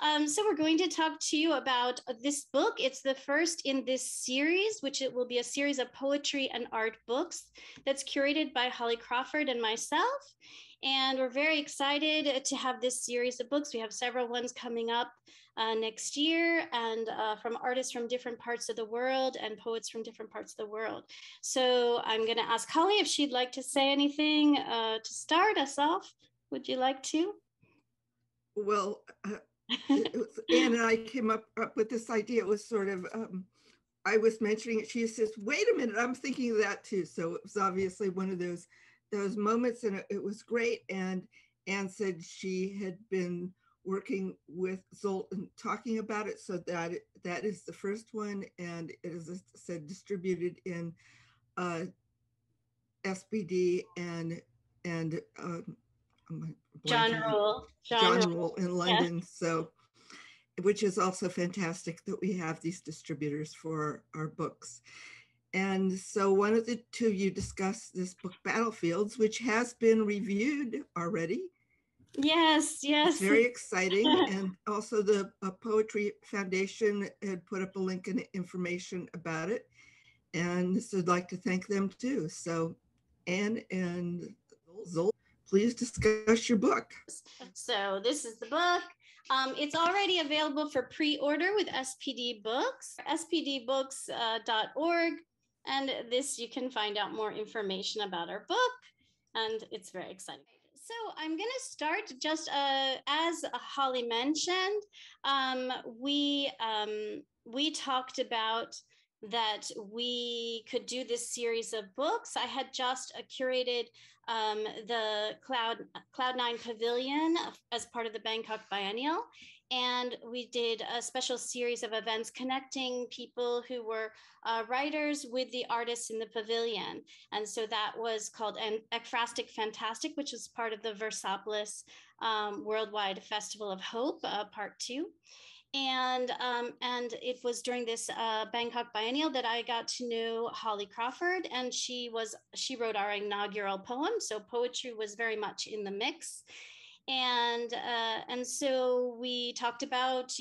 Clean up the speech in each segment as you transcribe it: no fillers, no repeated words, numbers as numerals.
So we're going to talk to you about this book. It's the first in this series, which it will be a series of poetry and art books that's curated by Holly Crawford and myself. And we're very excited to have this series of books. We have several ones coming up next year, and from artists from different parts of the world and poets from different parts of the world. So I'm going to ask Holly if she'd like to say anything to start us off. Would you like to? Well, Anne and I came up with this idea. It was sort of, I was mentioning it. She says, wait a minute, I'm thinking of that too. So it was obviously one of those moments, and it was great. And Anne said she had been working with Zolt and talking about it. So that is the first one. And it is, as I said, distributed in SPD and John Rule in London. Yeah. So, which is also fantastic that we have these distributors for our books. And so one of the two of you discussed this book, Battlefields, which has been reviewed already. Yes. It's very exciting. And also the Poetry Foundation had put up a link and information about it. And so I'd like to thank them too. So Anne and Zolt, please discuss your book. So this is the book. It's already available for pre-order with SPD Books, spdbooks.org. And this, you can find out more information about our book. And it's very exciting. So I'm going to start just as Holly mentioned, we talked about that we could do this series of books. I had just curated the Cloud9 Pavilion as part of the Bangkok Biennial. And we did a special series of events connecting people who were writers with the artists in the pavilion. And so that was called Ekphrastic Fantastic, which was part of the Versopolis Worldwide Festival of Hope, part 2. And it was during this Bangkok Biennial that I got to know Holly Crawford, and she wrote our inaugural poem. So poetry was very much in the mix. And so we talked about,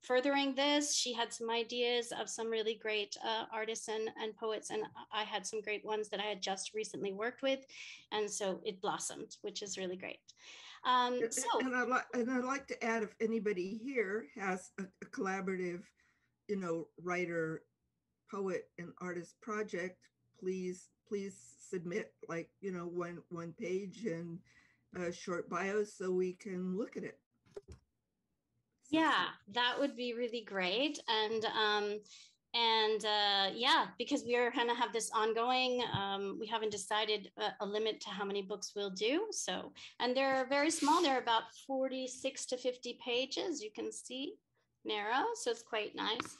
furthering this. She had some ideas of some really great artists and poets, and I had some great ones that I had just recently worked with. And so it blossomed, which is really great. And I'd like to add, if anybody here has a collaborative, writer, poet, and artist project, please submit one page and short bios so we can look at it. Yeah, that would be really great. Yeah, because we are going to have this ongoing, we haven't decided a limit to how many books we'll do. So, and they're very small. They're about 46 to 50 pages. You can see, narrow. So it's quite nice.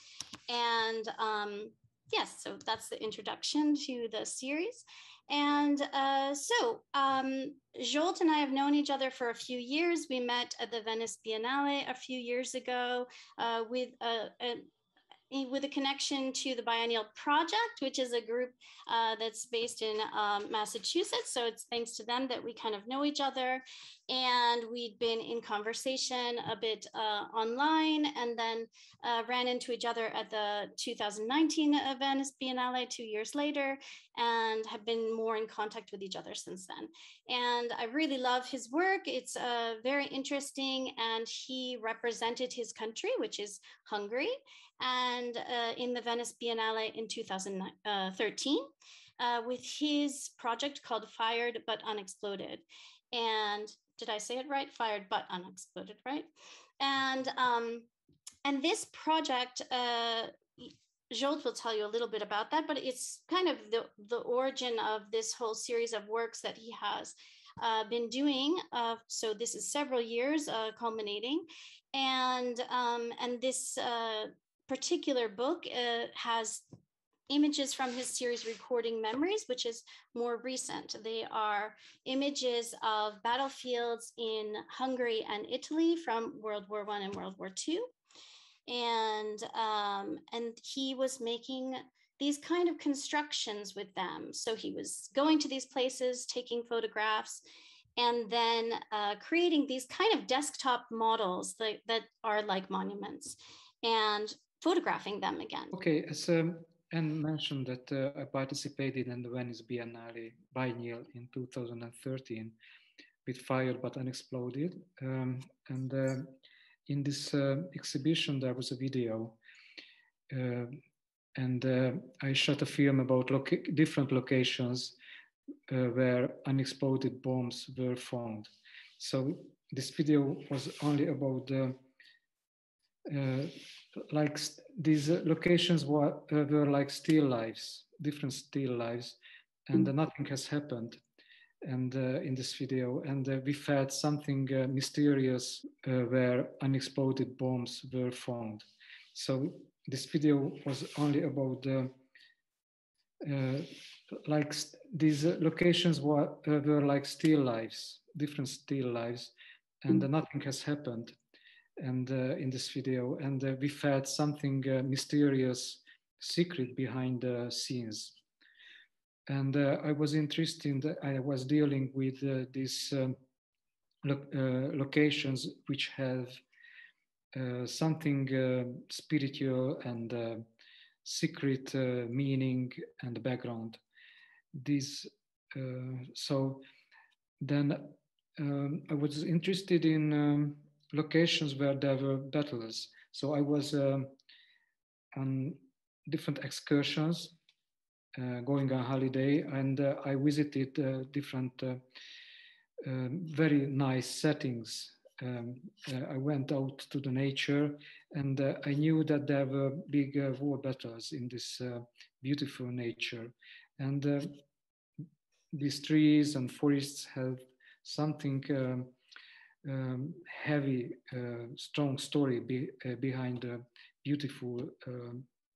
And yes, so that's the introduction to the series. And Zsolt and I have known each other for a few years. We met at the Venice Biennale a few years ago with a connection to the Biennial Project, which is a group that's based in Massachusetts. So it's thanks to them that we kind of know each other. And we'd been in conversation a bit online, and then ran into each other at the 2019 Venice Biennale 2 years later, and have been more in contact with each other since then. And I really love his work. It's very interesting. And he represented his country, which is Hungary, and in the Venice Biennale in 2013 with his project called Fired But Unexploded. And did I say it right? Fired But Unexploded, right? And this project, Zsolt will tell you a little bit about that, but it's kind of the origin of this whole series of works that he has been doing. So this is several years culminating. And this particular book has images from his series Recording Memories, which is more recent. They are images of battlefields in Hungary and Italy from World War I and World War II. And he was making these kind of constructions with them. So he was going to these places, taking photographs, and then creating these kind of desktop models that are like monuments and photographing them again. Okay, as Anne mentioned that I participated in the Venice Biennale in 2013 with Fire But Unexploded. And in this exhibition, there was a video and I shot a film about different locations where unexploded bombs were found. So this video was only about like these locations were like still lives, different still lives, and nothing has happened. And in this video, and we felt something mysterious where unexploded bombs were found. So this video was only about like these locations were like still lives, different still lives, and nothing has happened. And in this video, and we felt something mysterious, secret behind the scenes. And I was interested. I was dealing with these locations which have something spiritual and secret meaning and background. These so then I was interested in locations where there were battles. So I was on different excursions, going on holiday, and I visited different very nice settings. I went out to the nature, and I knew that there were big war battles in this beautiful nature. And these trees and forests have something heavy, strong story behind the beautiful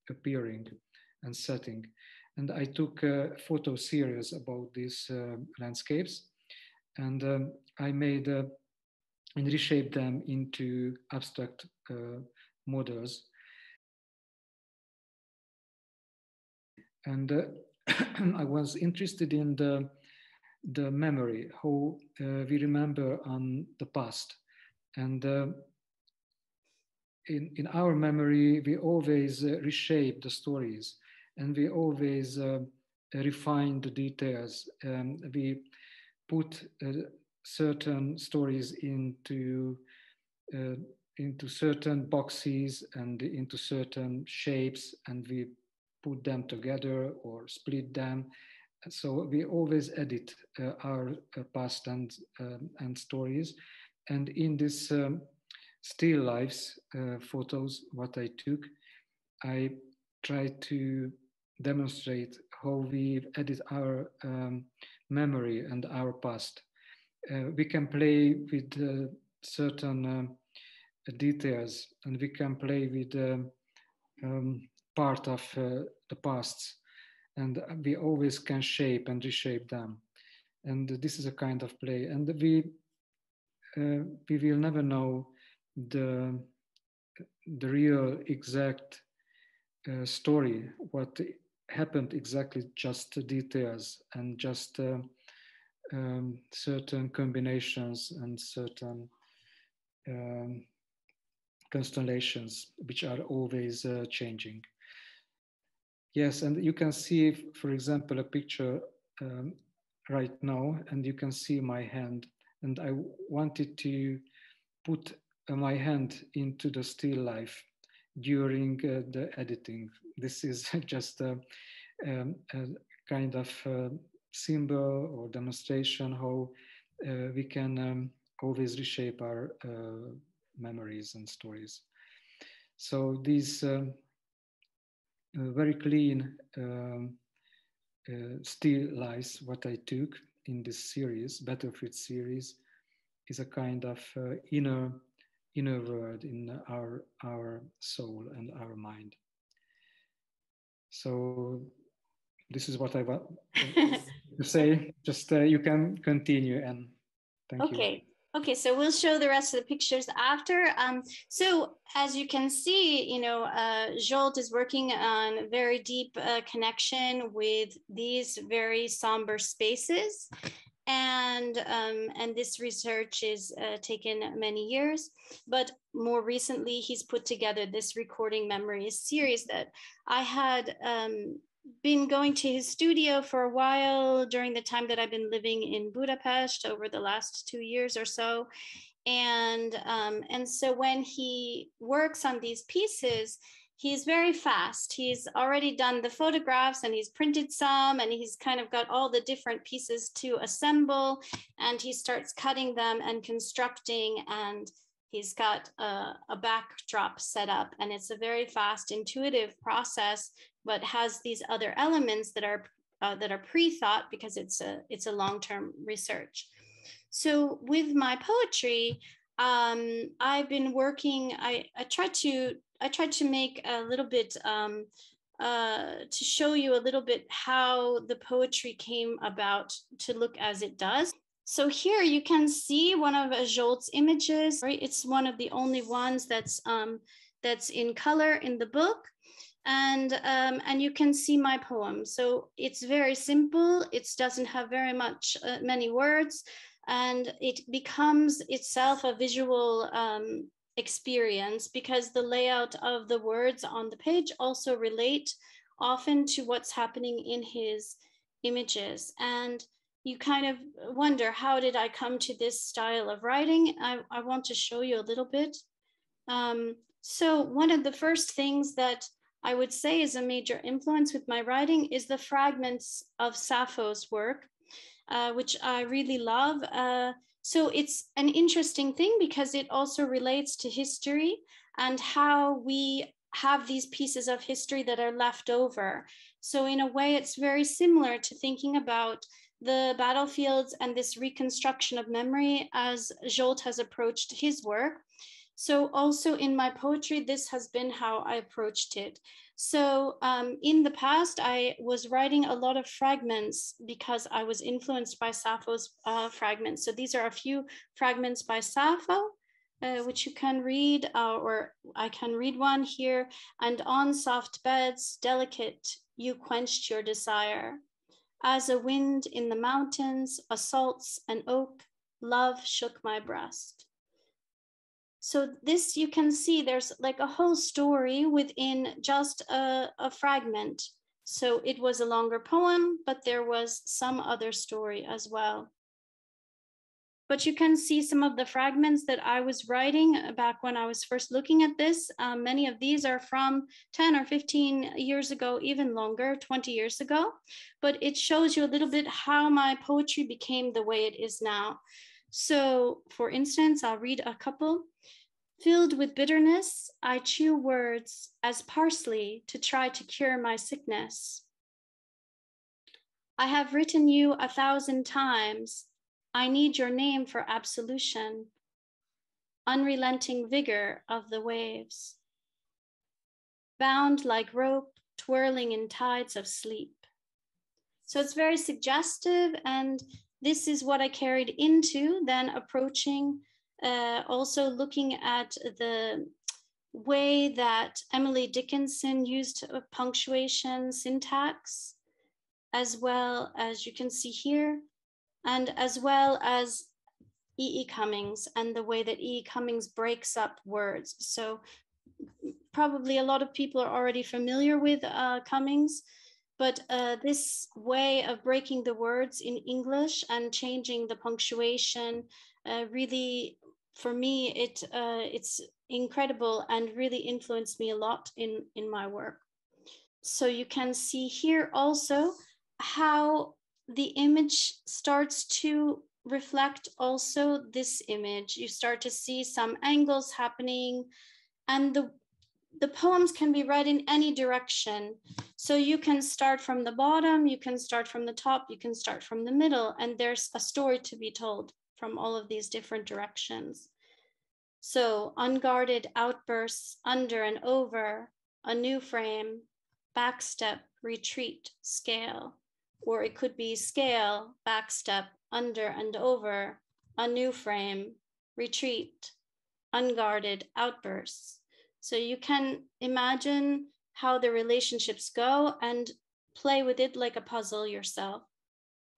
appearing and setting. And I took a photo series about these landscapes, and I made and reshaped them into abstract models. And I was interested in the memory, how we remember on the past. And in our memory, we always reshape the stories, and we always refine the details. We put certain stories into certain boxes and into certain shapes, and we put them together or split them. So we always edit our past and stories. And in this still lives photos, what I took, I tried to demonstrate how we edit our memory and our past. We can play with certain details, and we can play with part of the past, and we always can shape and reshape them. And this is a kind of play, and we will never know the real exact story, what happened exactly, just the details and just certain combinations and certain constellations, which are always changing. Yes, and you can see, for example, a picture right now, and you can see my hand. And I wanted to put my hand into the still life during the editing. This is just a kind of symbol or demonstration how we can always reshape our memories and stories. So these very clean still lives, what I took in this series, Battlefield series, is a kind of inner world in our soul and our mind. So this is what I want to say. Just you can continue, and thank you. Okay, so we'll show the rest of the pictures after. So as you can see, Zsolt is working on a very deep connection with these very somber spaces. And this research is taken many years, but more recently he's put together this recording memories series that I had been going to his studio for a while during the time that I've been living in Budapest over the last 2 years or so. And so when he works on these pieces, he's very fast. He's already done the photographs and he's printed some, and he's kind of got all the different pieces to assemble, and he starts cutting them and constructing, and he's got a backdrop set up, and it's a very fast, intuitive process, but has these other elements that are pre-thought because it's a long-term research. So with my poetry, I've been working. I tried to make a little bit to show you a little bit how the poetry came about to look as it does. So here you can see one of Zsolt's images. Right? It's one of the only ones that's in color in the book. And you can see my poem. So it's very simple. It doesn't have very many words, and it becomes itself a visual experience because the layout of the words on the page also relate often to what's happening in his images. And you kind of wonder, how did I come to this style of writing? I want to show you a little bit. So one of the first things that I would say is a major influence with my writing is the fragments of Sappho's work, which I really love. So it's an interesting thing because it also relates to history and how we have these pieces of history that are left over. So in a way, it's very similar to thinking about the battlefields and this reconstruction of memory as Zsolt has approached his work. So also in my poetry, this has been how I approached it. So in the past, I was writing a lot of fragments because I was influenced by Sappho's fragments. So these are a few fragments by Sappho, which you can read, or I can read one here. And on soft beds, delicate, you quenched your desire. As a wind in the mountains assaults an oak, love shook my breast. So this, you can see there's like a whole story within just a fragment. So it was a longer poem, but there was some other story as well. But you can see some of the fragments that I was writing back when I was first looking at this. Many of these are from 10 or 15 years ago, even longer, 20 years ago. But it shows you a little bit how my poetry became the way it is now. So for instance, I'll read a couple. Filled with bitterness, I chew words as parsley to try to cure my sickness. I have written you 1,000 times. I need your name for absolution. Unrelenting vigor of the waves. Bound like rope, twirling in tides of sleep. So it's very suggestive, and this is what I carried into then approaching, also looking at the way that Emily Dickinson used punctuation, syntax, as well as you can see here, and as well as E.E. Cummings and the way that E.E. Cummings breaks up words. So probably a lot of people are already familiar with Cummings, but this way of breaking the words in English and changing the punctuation really, for me, it's incredible and really influenced me a lot in my work. So you can see here also how the image starts to reflect also this image. You start to see some angles happening, and the poems can be read in any direction. So you can start from the bottom, you can start from the top, you can start from the middle, and there's a story to be told from all of these different directions. So unguarded outbursts under and over, a new frame, backstep, retreat, scale. Or it could be scale, backstep, under and over, a new frame, retreat, unguarded outbursts. So you can imagine how the relationships go and play with it like a puzzle yourself.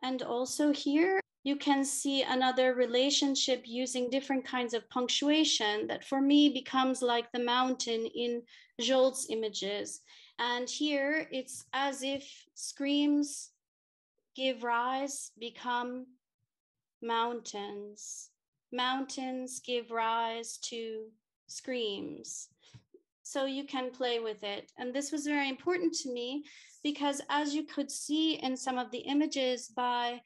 And also here, you can see another relationship using different kinds of punctuation that for me becomes like the mountain in Zsolt's images. And here it's as if screams give rise, become mountains. Mountains give rise to screams. So you can play with it. And this was very important to me because as you could see in some of the images by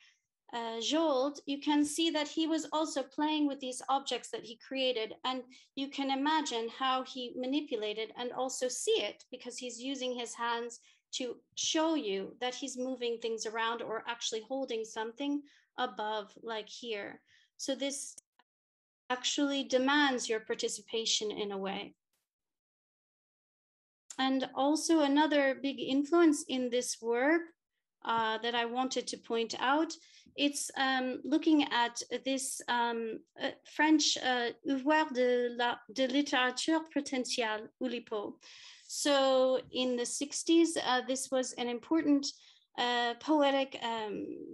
Zsolt, you can see that he was also playing with these objects that he created. And you can imagine how he manipulated and also see it because he's using his hands to show you that he's moving things around or actually holding something above, like here. So this actually demands your participation in a way. And also another big influence in this work that I wanted to point out, it's looking at this French Ouvroir de littérature potentielle, Oulipo. So in the 60s, this was an important poetic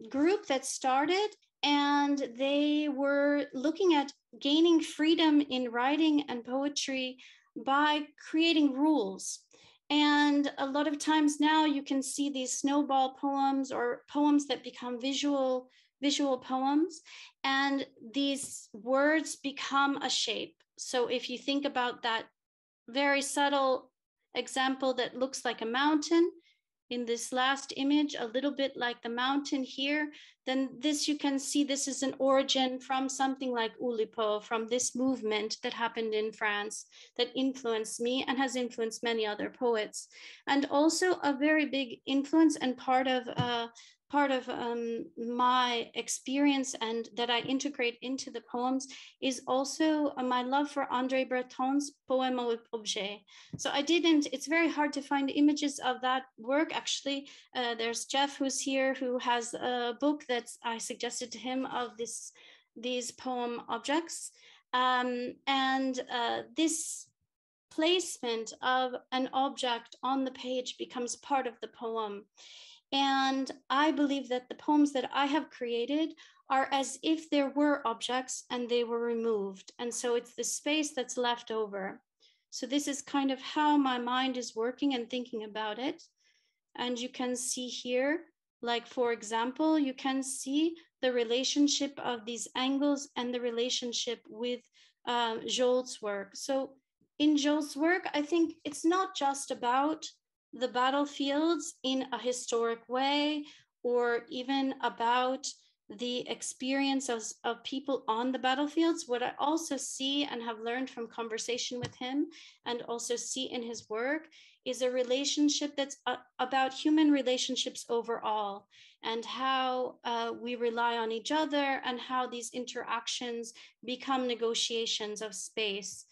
group that started, and they were looking at gaining freedom in writing and poetry by creating rules. And a lot of times now you can see these snowball poems or poems that become visual poems, and these words become a shape. So if you think about that very subtle example that looks like a mountain, in this last image, a little bit like the mountain here, then this you can see this is an origin from something like Oulipo, from this movement that happened in France that influenced me and has influenced many other poets. And also a very big influence and part of my experience and that I integrate into the poems is also my love for André Breton's Poème aux objets. So it's very hard to find images of that work. Actually, there's Jeff who's here who has a book that I suggested to him of these poem objects. This placement of an object on the page becomes part of the poem. And I believe that the poems that I have created are as if there were objects and they were removed. And so it's the space that's left over. So this is kind of how my mind is working and thinking about it. And you can see here, like, for example, you can see the relationship of these angles and the relationship with Zsolt's work. So in Zsolt's work, I think it's not just about the battlefields in a historic way, or even about the experience of people on the battlefields. What I also see and have learned from conversation with him and also see in his work is a relationship that's about human relationships overall, and how we rely on each other and how these interactions become negotiations of space.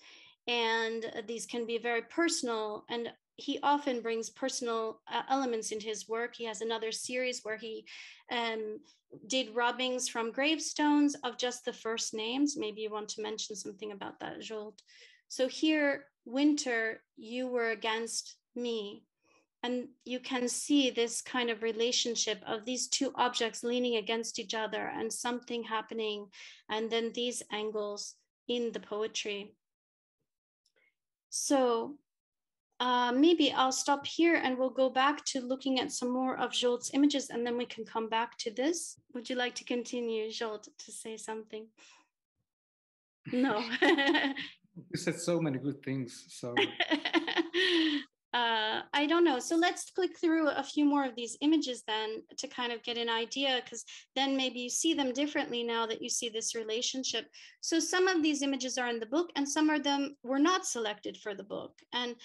And these can be very personal, and he often brings personal elements into his work. He has another series where he did rubbings from gravestones of just the first names. Maybe you want to mention something about that, Zsolt. So here, winter, you were against me. And you can see this kind of relationship of these two objects leaning against each other and something happening, and then these angles in the poetry. So maybe I'll stop here and we'll go back to looking at some more of Zsolt's images, and then we can come back to this. Would you like to continue, Zsolt, to say something? No. You said so many good things, so. I don't know. So let's click through a few more of these images then to kind of get an idea, because then maybe you see them differently now that you see this relationship. So some of these images are in the book and some of them were not selected for the book. And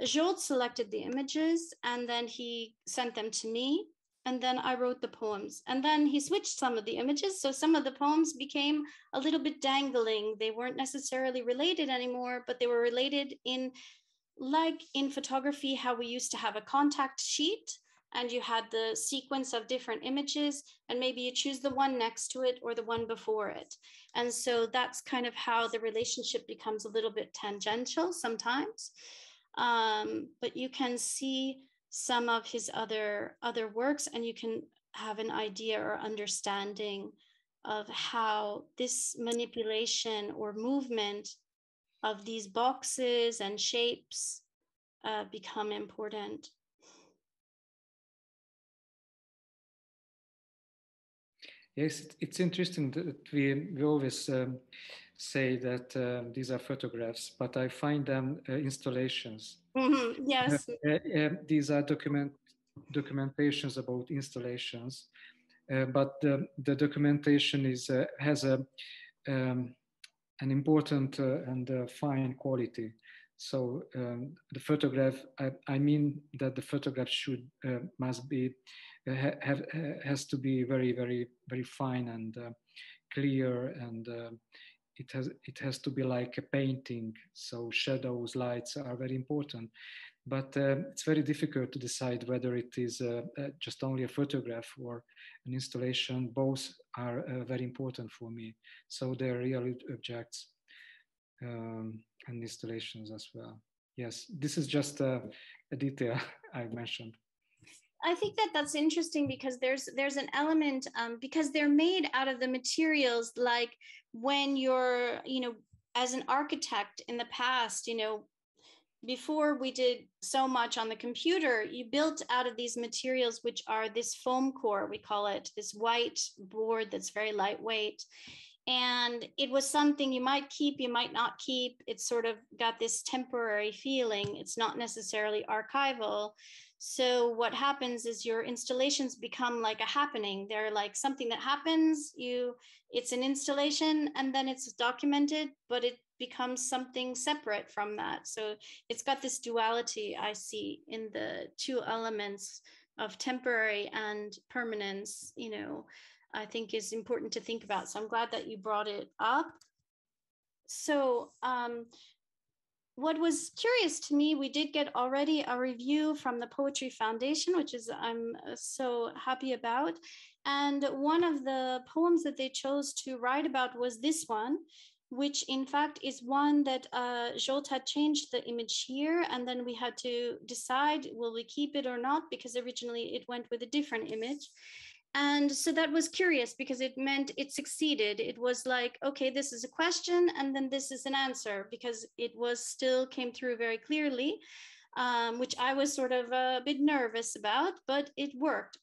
Zsolt selected the images and then he sent them to me. And then I wrote the poems. And then he switched some of the images. So some of the poems became a little bit dangling. They weren't necessarily related anymore, but they were related in, like in photography, how we used to have a contact sheet and you had the sequence of different images, and maybe you choose the one next to it or the one before it. And so that's kind of how the relationship becomes a little bit tangential sometimes. But you can see some of his other works and you can have an idea or understanding of how this manipulation or movement of these boxes and shapes become important. Yes, it's interesting that we always say that these are photographs, but I find them installations. Mm-hmm. Yes. These are documentations about installations, but the documentation has an important and fine quality. So the photograph, I mean that the photograph must be has to be very, very, very fine and clear, and it has to be like a painting. So shadows, lights are very important. But it's very difficult to decide whether it is just only a photograph or an installation. Both are very important for me. So they're real objects and installations as well. Yes, this is just a detail I mentioned. I think that that's interesting because there's an element because they're made out of the materials, like when you're, as an architect in the past, before we did so much on the computer, you built out of these materials, which are this foam core, we call it, this white board that's very lightweight. And it was something you might keep, you might not keep. It's sort of got this temporary feeling. It's not necessarily archival. So what happens is your installations become like a happening. They're like something that happens, it's an installation, and then it's documented, but it becomes something separate from that. So it's got this duality I see in the two elements of temporary and permanence, I think is important to think about. So I'm glad that you brought it up. So what was curious to me, we did get already a review from the Poetry Foundation, which is I'm so happy about. And one of the poems that they chose to write about was this one, which in fact is one that Zsolt had changed the image here, and then we had to decide, will we keep it or not, because originally it went with a different image. And so that was curious because it meant it succeeded. It was like, okay, this is a question, and then this is an answer, because it was still came through very clearly, which I was sort of a bit nervous about, but it worked.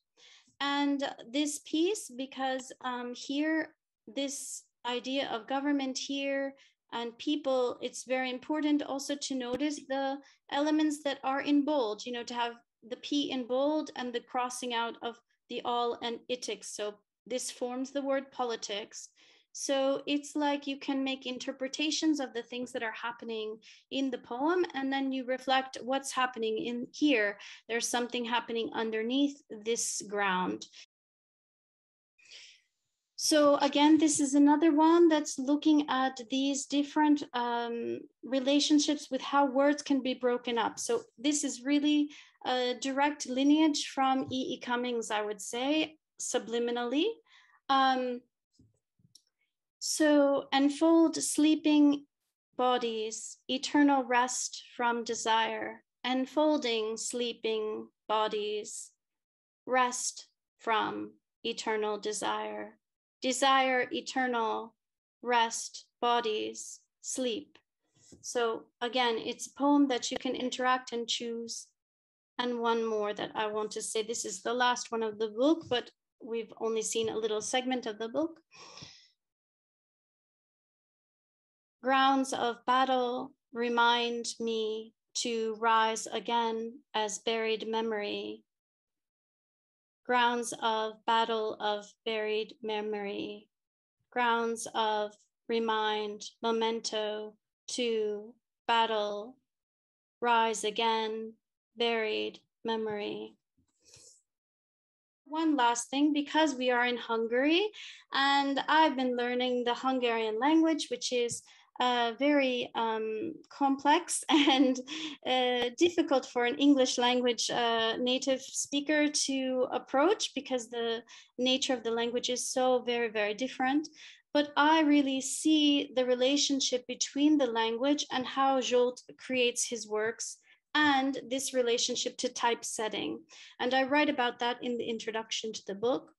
And this piece, because here, this idea of government here and people, it's very important also to notice the elements that are in bold, to have the P in bold and the crossing out of the all and itics. So this forms the word politics. So it's like you can make interpretations of the things that are happening in the poem, and then you reflect what's happening in here. There's something happening underneath this ground. So again, this is another one that's looking at these different relationships with how words can be broken up. So this is really a direct lineage from E.E. Cummings, I would say, subliminally. So enfold sleeping bodies, eternal rest from desire, enfolding sleeping bodies, rest from eternal desire. Desire, eternal, rest, bodies, sleep. So again, it's a poem that you can interact and choose. And one more that I want to say, this is the last one of the book, but we've only seen a little segment of the book. Grounds of battle remind me to rise again as buried memory. Grounds of battle of buried memory, grounds of remind, memento, to battle, rise again, buried memory. One last thing, because we are in Hungary and I've been learning the Hungarian language, which is very complex and difficult for an English language native speaker to approach, because the nature of the language is so very, very different. But I really see the relationship between the language and how Zsolt creates his works, and this relationship to typesetting. And I write about that in the introduction to the book.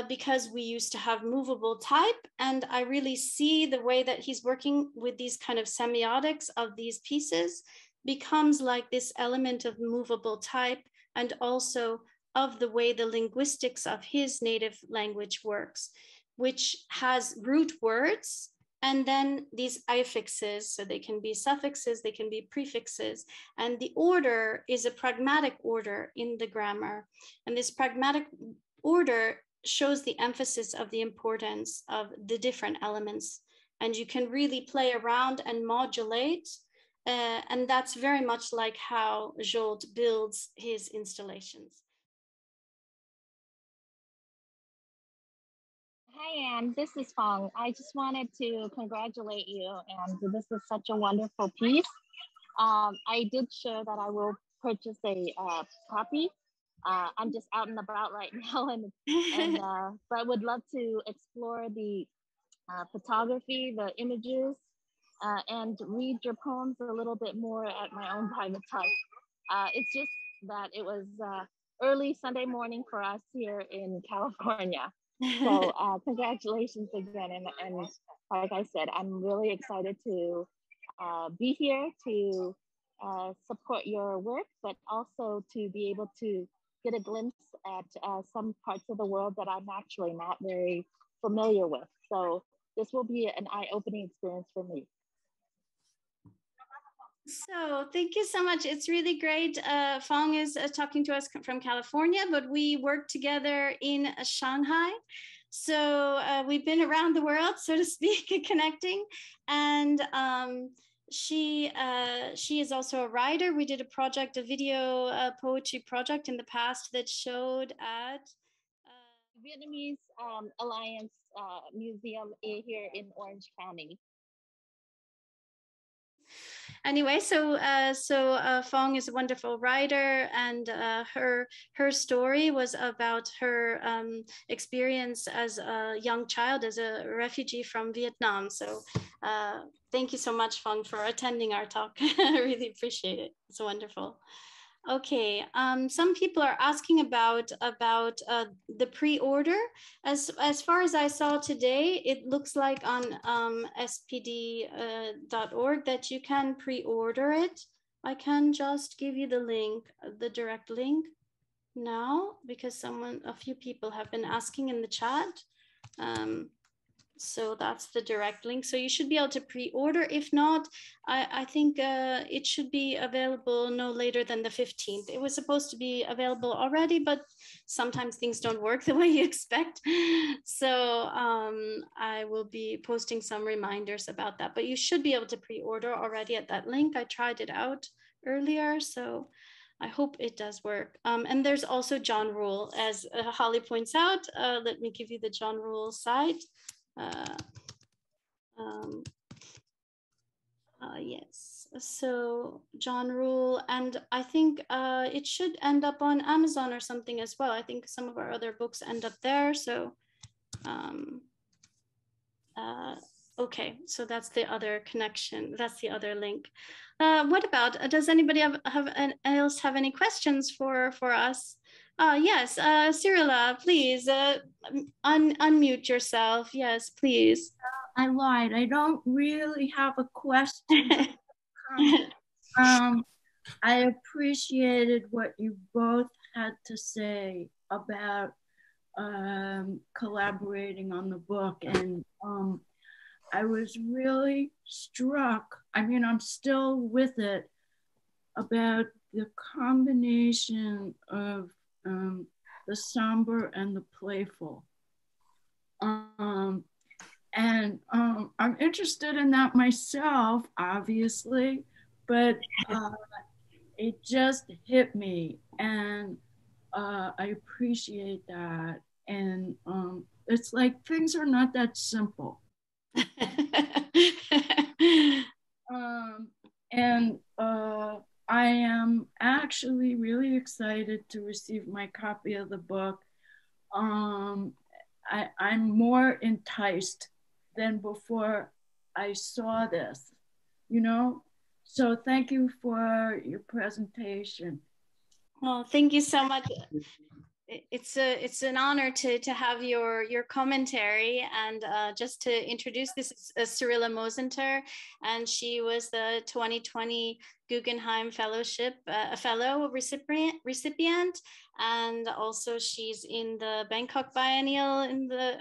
because we used to have movable type. And I really see the way that he's working with these kind of semiotics of these pieces becomes like this element of movable type, and also of the way the linguistics of his native language works, which has root words and then these affixes, so they can be suffixes, they can be prefixes, and the order is a pragmatic order in the grammar. And this pragmatic order shows the emphasis of the importance of the different elements. And you can really play around and modulate. And that's very much like how Zsolt builds his installations. Hi, Anne. This is Fong. I just wanted to congratulate you, and this is such a wonderful piece. I did share that I will purchase a copy. I'm just out and about right now, but would love to explore the photography, the images, and read your poems a little bit more at my own private time. It's just that it was early Sunday morning for us here in California. So congratulations again. And like I said, I'm really excited to be here to support your work, but also to be able to get a glimpse at some parts of the world that I'm actually not very familiar with. So this will be an eye-opening experience for me. So thank you so much. It's really great. Fong is talking to us from California, but we work together in Shanghai. So we've been around the world, so to speak, connecting. And she is also a writer. We did a project, a video poetry project in the past that showed at Vietnamese Alliance Museum here in Orange County. Anyway, so Fong is a wonderful writer, and her story was about her experience as a young child, as a refugee from Vietnam. So thank you so much, Fong, for attending our talk. I really appreciate it. It's wonderful. Okay, some people are asking about the pre-order. As far as I saw today, it looks like on spd.org that you can pre-order it. I can just give you the link, the direct link now, because a few people have been asking in the chat. So that's the direct link. So you should be able to pre-order. If not, I think it should be available no later than the 15th. It was supposed to be available already, but sometimes things don't work the way you expect. So I will be posting some reminders about that, but you should be able to pre-order already at that link. I tried it out earlier, so I hope it does work. And there's also John Rule, as Holly points out. Let me give you the John Rule site. Yes, so John Rule, and I think it should end up on Amazon or something as well. I think some of our other books end up there. So okay, so that's the other connection. That's the other link. What about, does anybody else have any questions for us? Yes, Cyrilla, please unmute yourself. Yes, please. I lied. I don't really have a question. I appreciated what you both had to say about collaborating on the book, and I was really struck. I mean, I'm still with it, about the combination of the somber and the playful. And I'm interested in that myself, obviously, but it just hit me, and I appreciate that. And it's like things are not that simple. And I am actually really excited to receive my copy of the book. I'm more enticed than before I saw this, you know? So thank you for your presentation. Well, thank you so much. it's an honor to have your commentary, and just to introduce, this is Cyrilla Mosenter, and she was the 2020 Guggenheim Fellowship fellow recipient, and also she's in the Bangkok Biennial.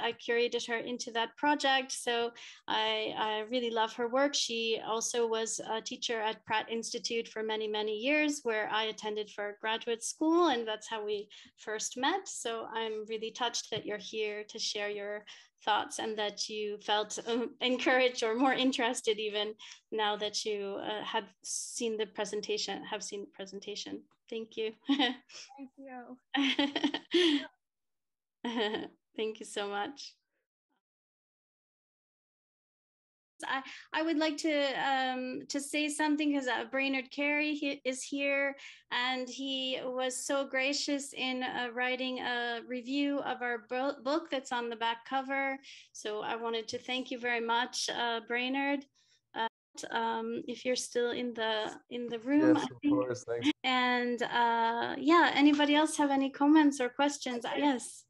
I curated her into that project, so I really love her work. She also was a teacher at Pratt Institute for many years, where I attended for graduate school, and that's how we first met. So I'm really touched that you're here to share your thoughts, and that you felt encouraged or more interested even now that you have seen the presentation. Thank you. Thank you. Thank you so much. I would like to say something, because Brainerd Carey is here, and he was so gracious in writing a review of our book that's on the back cover. So I wanted to thank you very much, Brainerd. If you're still in the room. Yes, of course. Thanks. And yeah, anybody else have any comments or questions? Yes.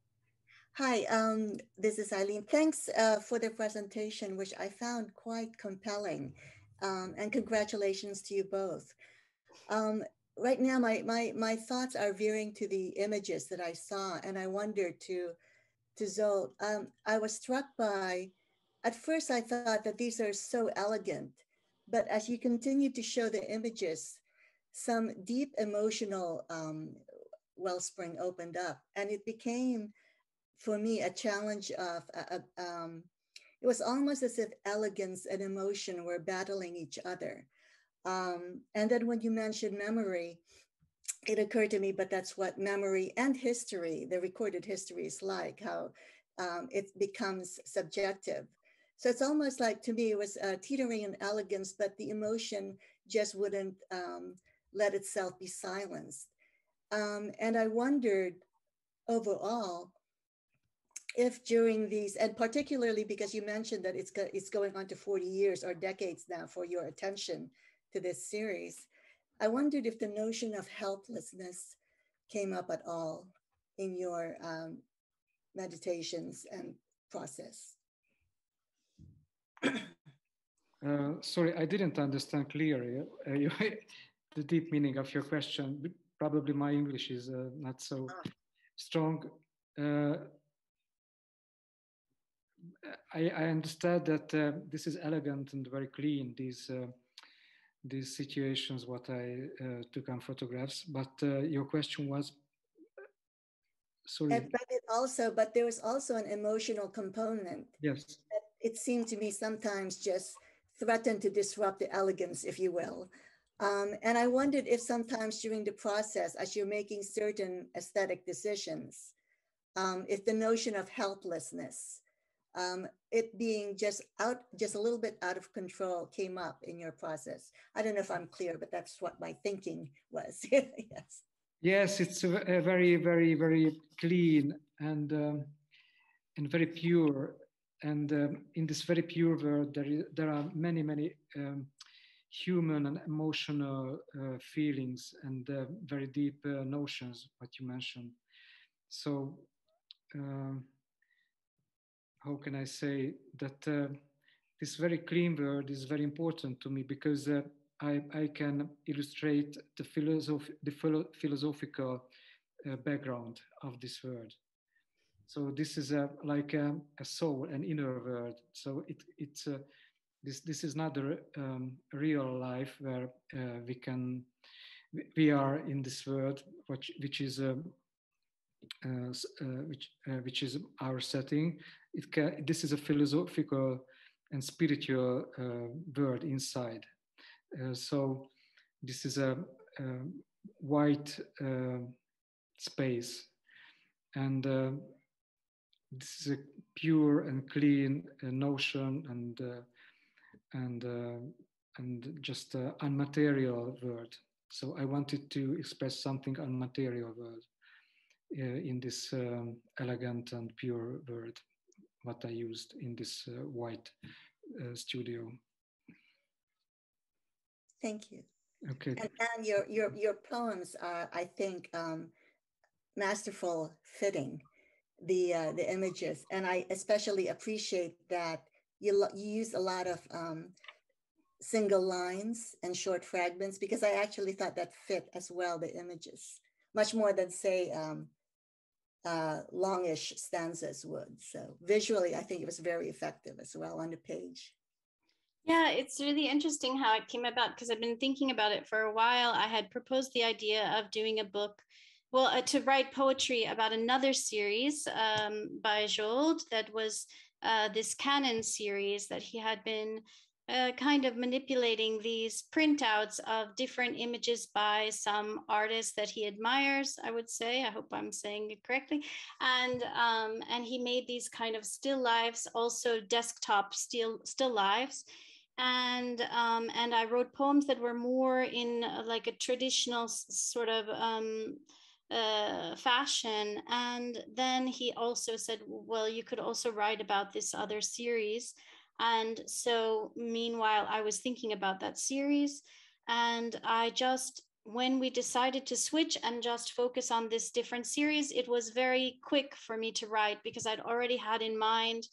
Hi, this is Eileen. Thanks for the presentation, which I found quite compelling, and congratulations to you both. Right now, my thoughts are veering to the images that I saw, and I wondered to Zsolt. I was struck by, at first I thought that these are so elegant, but as you continue to show the images, some deep emotional wellspring opened up, and it became, for me, a challenge of, it was almost as if elegance and emotion were battling each other. And then when you mentioned memory, it occurred to me, but that's what memory and history, the recorded history, is like, how it becomes subjective. So it's almost like, to me, it was teetering in elegance, but the emotion just wouldn't let itself be silenced. And I wondered overall, if during these, and particularly because you mentioned that it's going on to 40 years or decades now for your attention to this series, I wondered if the notion of helplessness came up at all in your meditations and process. Sorry, I didn't understand clearly the deep meaning of your question. Probably my English is not so strong. I understand that this is elegant and very clean, these situations, what I took on photographs, but your question was, sorry. But there was also an emotional component. Yes. That it seemed to me sometimes just threatened to disrupt the elegance, if you will. And I wondered if sometimes during the process, as you're making certain aesthetic decisions, if the notion of helplessness, it being just a little bit out of control, came up in your process. I don't know if I'm clear, but that's what my thinking was. Yes. Yes, it's a very clean and very pure. And in this very pure world, there are many human and emotional feelings and very deep notions, what you mentioned. So. How can I say that this very clean word is very important to me, because I can illustrate the philosophical background of this word. So this is like a soul, an inner word. So this is not a real life where we are in this world, which is our setting. This is a philosophical and spiritual word inside. So this is a white space, and this is a pure and clean notion, and just an unmaterial word. So I wanted to express something unmaterial word in this elegant and pure word, what I used in this white studio. Thank you. Okay. And your poems are, I think, masterful fitting the images. And I especially appreciate that you use a lot of single lines and short fragments, because I actually thought that fit as well the images, much more than say longish stanzas would. So visually, I think it was very effective as well on the page. Yeah, it's really interesting how it came about, because I've been thinking about it for a while. I had proposed the idea of doing a book, well, to write poetry about another series by Zsolt that was this Canon series that he had been kind of manipulating these printouts of different images by some artists that he admires, I would say. I hope I'm saying it correctly. And he made these kind of still lifes, also desktop still lifes. And I wrote poems that were more in like a traditional sort of fashion. And then he also said, well, you could also write about this other series. And so meanwhile, I was thinking about that series, and I just, when we decided to switch and just focus on this different series, it was very quick for me to write, because I'd already had in mind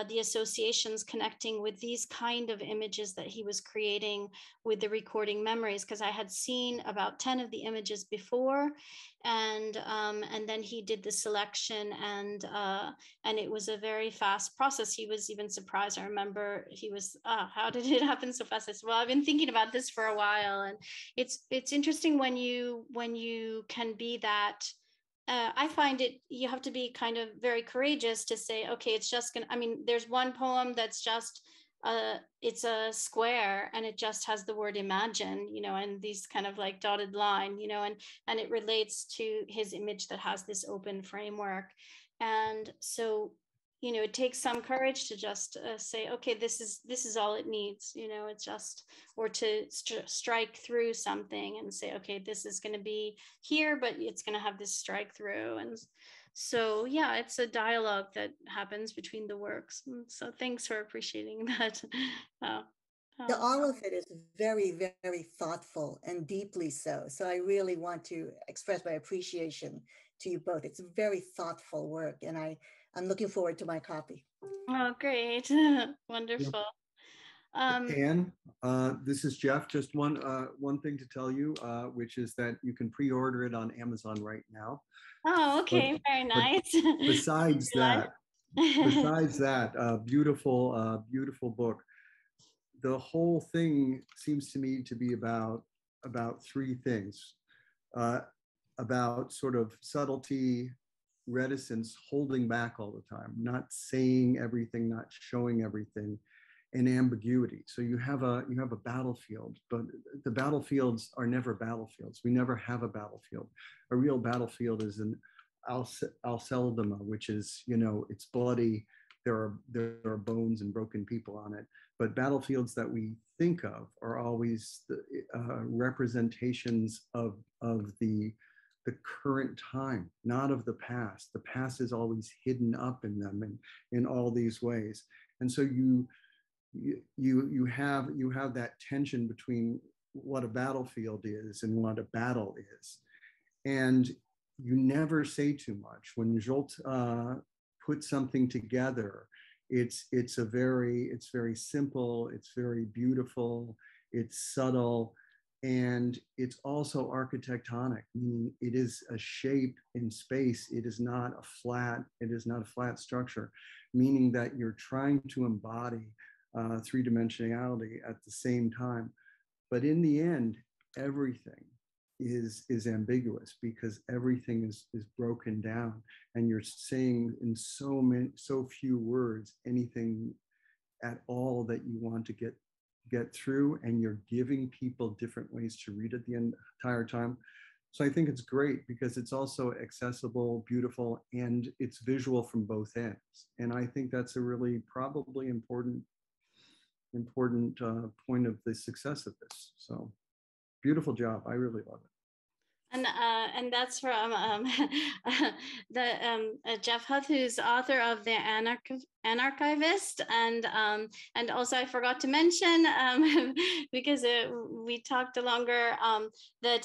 the associations connecting with these kind of images that he was creating with the recording memories, because I had seen about 10 of the images before, and then he did the selection, and it was a very fast process. He was even surprised. I remember he was, how did it happen so fast? I said, well, I've been thinking about this for a while. And it's interesting when you can be that. I find it, you have to be kind of very courageous to say, okay, it's just gonna, I mean, there's one poem that's just, it's a square and it just has the word imagine, you know, and these kind of like dotted line, you know, and it relates to his image that has this open framework. And so, you know, it takes some courage to just say, okay, this is all it needs, you know, it's just, or to strike through something and say, okay, this is going to be here, but it's going to have this strike through. And so, yeah, it's a dialogue that happens between the works. So thanks for appreciating that. All of it is very, very thoughtful and deeply so. So I really want to express my appreciation to you both. It's very thoughtful work, and I'm looking forward to my copy. Oh, great. Wonderful. Anne, this is Jeff. Just one thing to tell you, which is that you can pre-order it on Amazon right now. Oh, okay. Very nice. Besides that, beautiful book. The whole thing seems to me to be about three things. About sort of subtlety, reticence, holding back all the time, not saying everything, not showing everything, and ambiguity. So you have a battlefield, but the battlefields are never battlefields. We never have a battlefield. A real battlefield is an Alceldama, which is, you know, it's bloody. There are bones and broken people on it. But battlefields that we think of are always the representations of the current time, not of the past. The past is always hidden up in them and in all these ways. And so you have that tension between what a battlefield is and what a battle is. And you never say too much. When Zsolt puts something together, it's very simple, it's very beautiful, it's subtle, and it's also architectonic, meaning it is a shape in space. It is not a flat structure, meaning that you're trying to embody three-dimensionality at the same time. But in the end, everything is ambiguous, because everything is broken down, and you're saying in so few words anything at all that you want to get through, and you're giving people different ways to read it the entire time. So I think it's great because it's also accessible, beautiful, and it's visual from both ends. And I think that's a really probably important point of the success of this. So beautiful job. I really love it. And that's from Jeff Huth, who's author of the an archivist, and also I forgot to mention because we talked longer that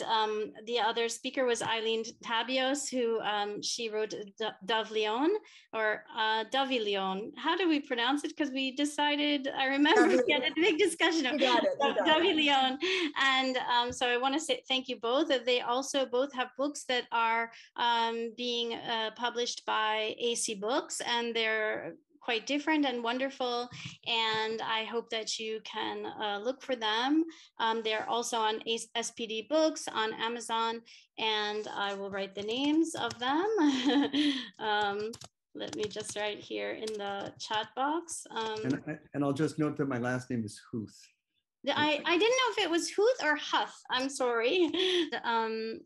the other speaker was Eileen Tabios, who she wrote Dovilion or Dovilion. How do we pronounce it? Because we decided, I remember we had a big discussion of Dovilion, and so I want to say thank you both. They also both have books that are being published by AC Books, and they're quite different and wonderful, and I hope that you can look for them. They're also on SPD Books on Amazon, and I will write the names of them. Let me just write here in the chat box. And I'll just note that my last name is Huth. I didn't know if it was Huth or Huth. I'm sorry.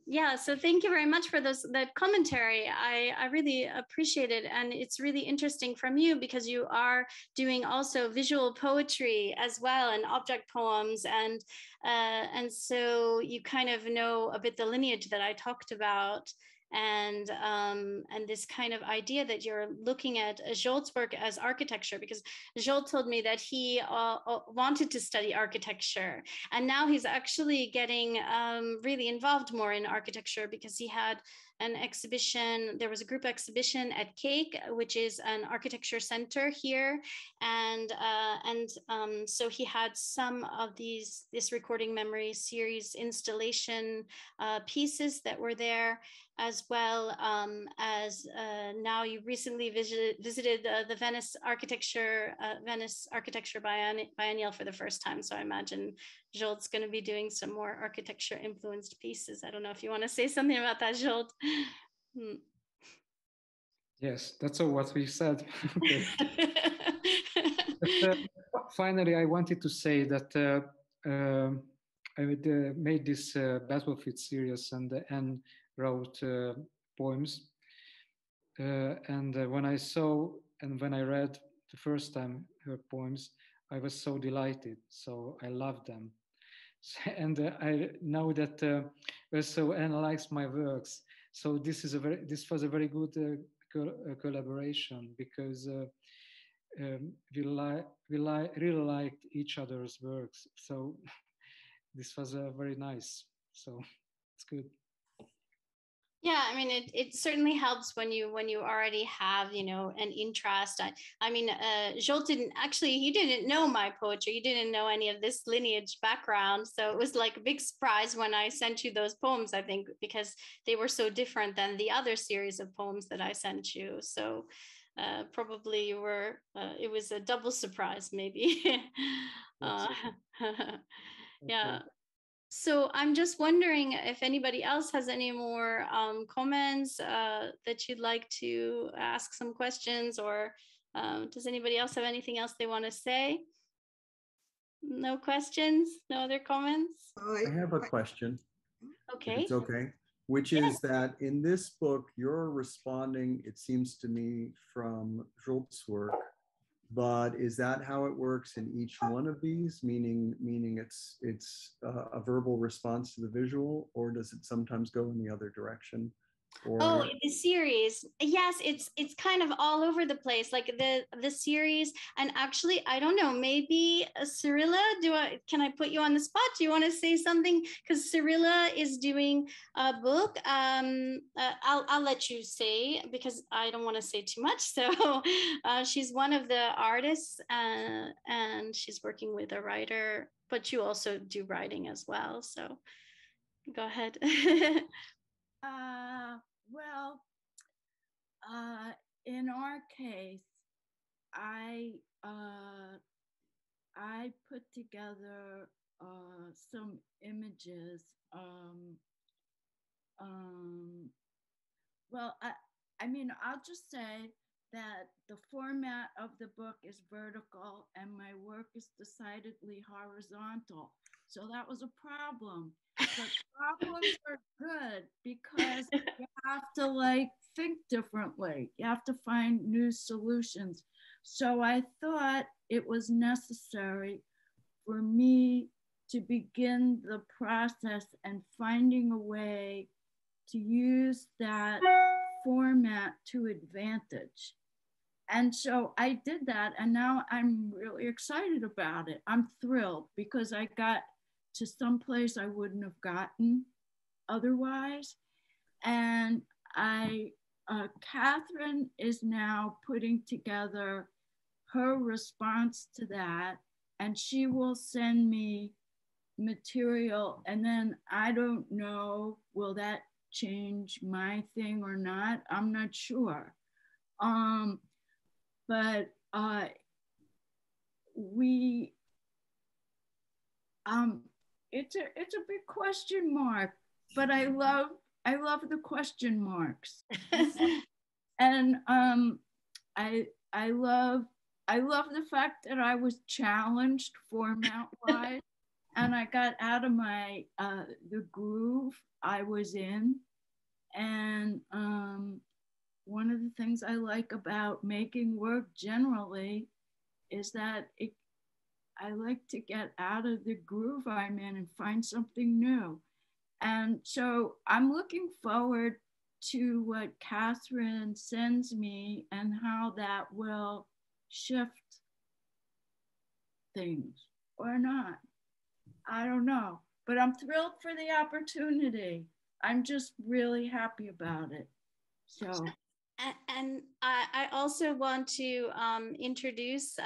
Yeah, so thank you very much for that commentary. I really appreciate it. And it's really interesting from you because you are doing also visual poetry as well and object poems. And so you kind of know a bit the lineage that I talked about. And this kind of idea that you're looking at Zsolt's work as architecture, because Zsolt told me that he wanted to study architecture, and now he's actually getting really involved more in architecture because he had an exhibition. There was a group exhibition at Cake, which is an architecture center here, and so he had some of this recording memory series installation pieces that were there, as well as now you recently visited the Venice Architecture Biennial for the first time. So I imagine Zsolt's going to be doing some more architecture influenced pieces. I don't know if you want to say something about that, Zsolt. Yes, that's all what we said. But, finally, I wanted to say that I made this Battlefield series, and Anne wrote poems. And when I saw and when I read the first time her poems, I was so delighted. So I loved them. And I know that also Anne likes my works. So this was a very good collaboration, because we really liked each other's works. So this was very nice. So it's good. Yeah, I mean, it certainly helps when you already have, an interest. I mean, Zsolt he didn't know my poetry. He didn't know any of this lineage background. So it was like a big surprise when I sent you those poems, I think, because they were so different than the other series of poems that I sent you. So probably it was a double surprise, maybe. Yeah. So I'm just wondering if anybody else has any more comments that you'd like to ask some questions, or does anybody else have anything else they want to say? No questions? No other comments? I have a question. Okay. It's okay. Which is that in this book, you're responding, it seems to me, from Zsolt's work. But is that how it works in each one of these? Meaning it's a verbal response to the visual, or does it sometimes go in the other direction? Oh, in the series, yes, it's kind of all over the place, like the series. And actually, I don't know, maybe Cyrilla, can I put you on the spot? Do you want to say something? Because Cyrilla is doing a book. I'll let you say, because I don't want to say too much. So she's one of the artists, and she's working with a writer, but you also do writing as well. So go ahead. Well, in our case, I put together some images. Well, I mean, I'll just say that the format of the book is vertical and my work is decidedly horizontal. So that was a problem. But problems are good because you have to think differently. You have to find new solutions. So I thought it was necessary for me to begin the process and finding a way to use that format to advantage. And so I did that, and now I'm really excited about it. I'm thrilled because I got to some place I wouldn't have gotten otherwise. And Catherine is now putting together her response to that, and she will send me material, and then I don't know, will that change my thing or not? I'm not sure. But it's a big question mark, but I love the question marks. And I love the fact that I was challenged format-wise, and I got out of my the groove I was in. And one of the things I like about making work generally is that I like to get out of the groove I'm in and find something new. And so I'm looking forward to what Catherine sends me and how that will shift things or not. I don't know, but I'm thrilled for the opportunity. I'm just really happy about it. So. And I also want to introduce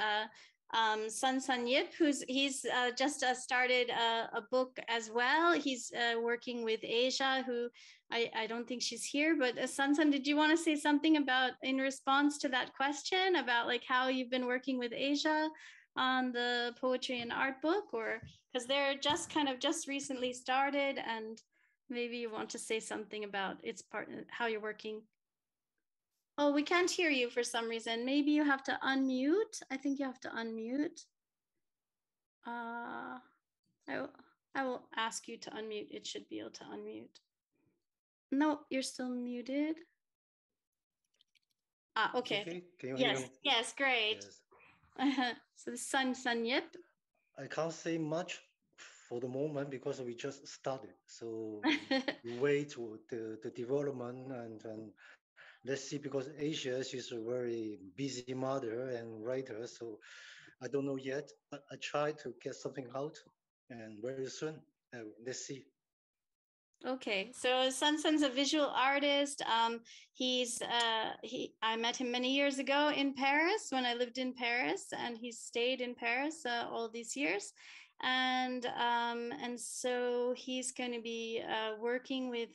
San Yip, he's just started a book as well. He's working with Asia, who I don't think she's here, but San, did you want to say something about in response to that question about like how you've been working with Asia on the poetry and art book, or because they're just recently started, and maybe you want to say something about its part, how you're working. Oh, we can't hear you for some reason. Maybe you have to unmute. I think you have to unmute. I will ask you to unmute. It should be able to unmute. No, you're still muted. Okay. Okay. Can you hear me? Yes, great. Yes. So San Yip. I can't say much for the moment because we just started. So we wait to the development and let's see, because Asia, she's a very busy mother and writer, so I don't know yet, but I try to get something out, and very soon, let's see. Okay, so San's a visual artist. I met him many years ago in Paris when I lived in Paris, and he's stayed in Paris all these years. And so he's going to be working with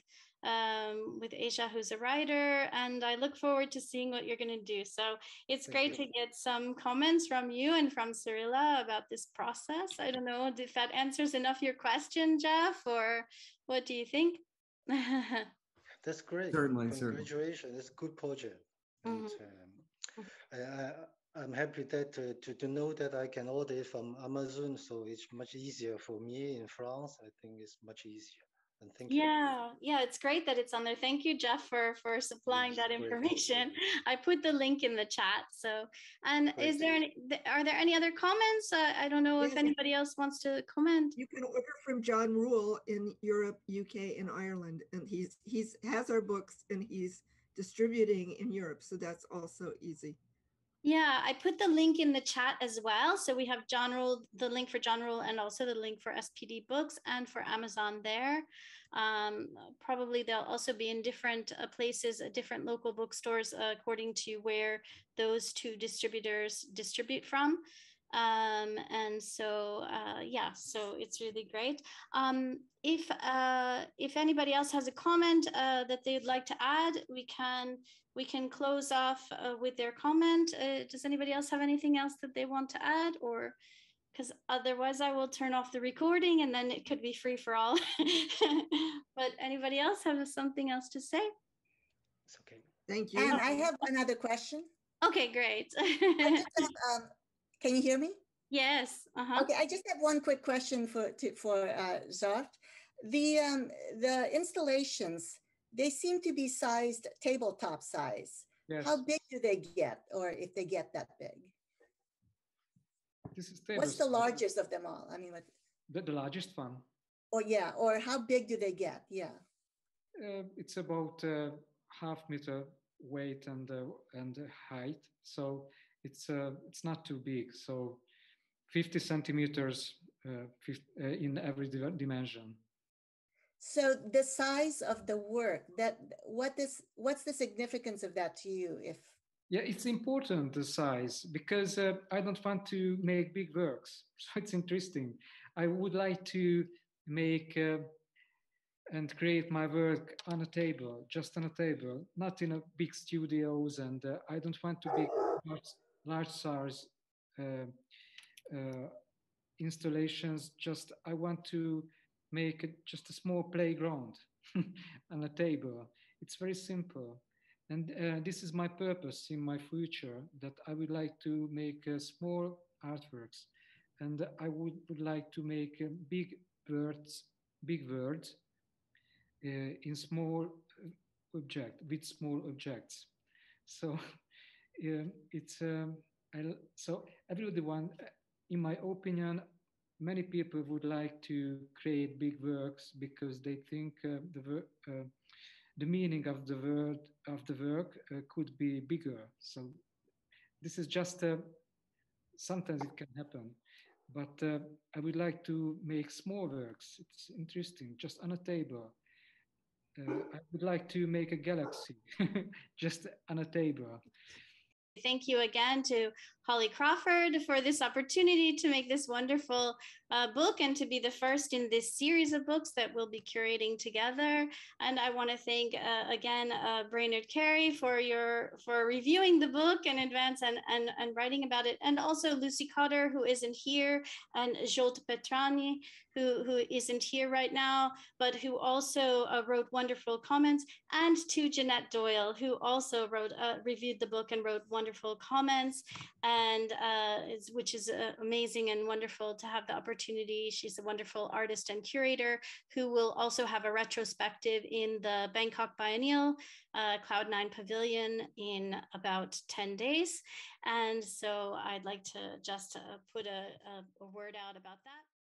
Asia, who's a writer, and I look forward to seeing what you're going to do. So it's great to get some comments from you and from Cyrilla about this process. I don't know if that answers enough your question, Jeff, or what do you think? That's great. Certainly, congratulations. It's a good project. And, I'm happy that to know that I can order from Amazon, so it's much easier for me in France. I think it's much easier. And thank you. Yeah, it's great that it's on there. Thank you, Jeff, for supplying that information. I put the link in the chat. So, and are there any other comments? I don't know if anybody else wants to comment. You can order from John Rule in Europe, UK, and Ireland, and he has our books and he's distributing in Europe, so that's also easy. Yeah, I put the link in the chat as well. So we have John Rule, the link for John Rule, and also the link for SPD Books and for Amazon there. Probably they'll also be in different places, different local bookstores, according to where those two distributors distribute from. And so, yeah, so it's really great. If anybody else has a comment that they'd like to add, we can close off with their comment. Does anybody else have anything else that they want to add, or because otherwise I will turn off the recording and then it could be free for all. But anybody else have something else to say? It's okay. Thank you. And I have another question. Okay, great. Can you hear me? Yes. Okay, I just have one quick question for Zsolt. The installations, they seem to be sized tabletop size. Yes. How big do they get, or if they get that big? This is what's the largest of them all? I mean, what, the largest one. Oh yeah, or how big do they get? Yeah. It's about half meter weight and height. So it's not too big. So 50 centimeters in every dimension. So the size of the work, what's the significance of that to you? Yeah, it's important, the size, because I don't want to make big works. So it's interesting. I would like to make and create my work on a table, just on a table, not in a big studios. And I don't want to be large size installations. Just I want to make just a small playground on a table. It's very simple. And this is my purpose in my future, that I would like to make small artworks. And I would like to make big words in small with small objects. So so everyone, in my opinion, many people would like to create big works because they think the meaning of the work could be bigger. So this is just sometimes it can happen, but I would like to make small works. It's interesting, just on a table. I would like to make a galaxy just on a table. Thank you again to Holly Crawford for this opportunity to make this wonderful book and to be the first in this series of books that we'll be curating together. And I want to thank again Brainerd Carey for reviewing the book in advance and writing about it, and also Lucy Cotter, who isn't here, and Zsolt Petrani, who isn't here right now, but who also wrote wonderful comments, and to Jeanette Doyle, who also reviewed the book and wrote wonderful comments, and which is amazing and wonderful to have the opportunity. She's a wonderful artist and curator who will also have a retrospective in the Bangkok Biennial Cloud9 Pavilion in about 10 days. And so I'd like to just put a word out about that.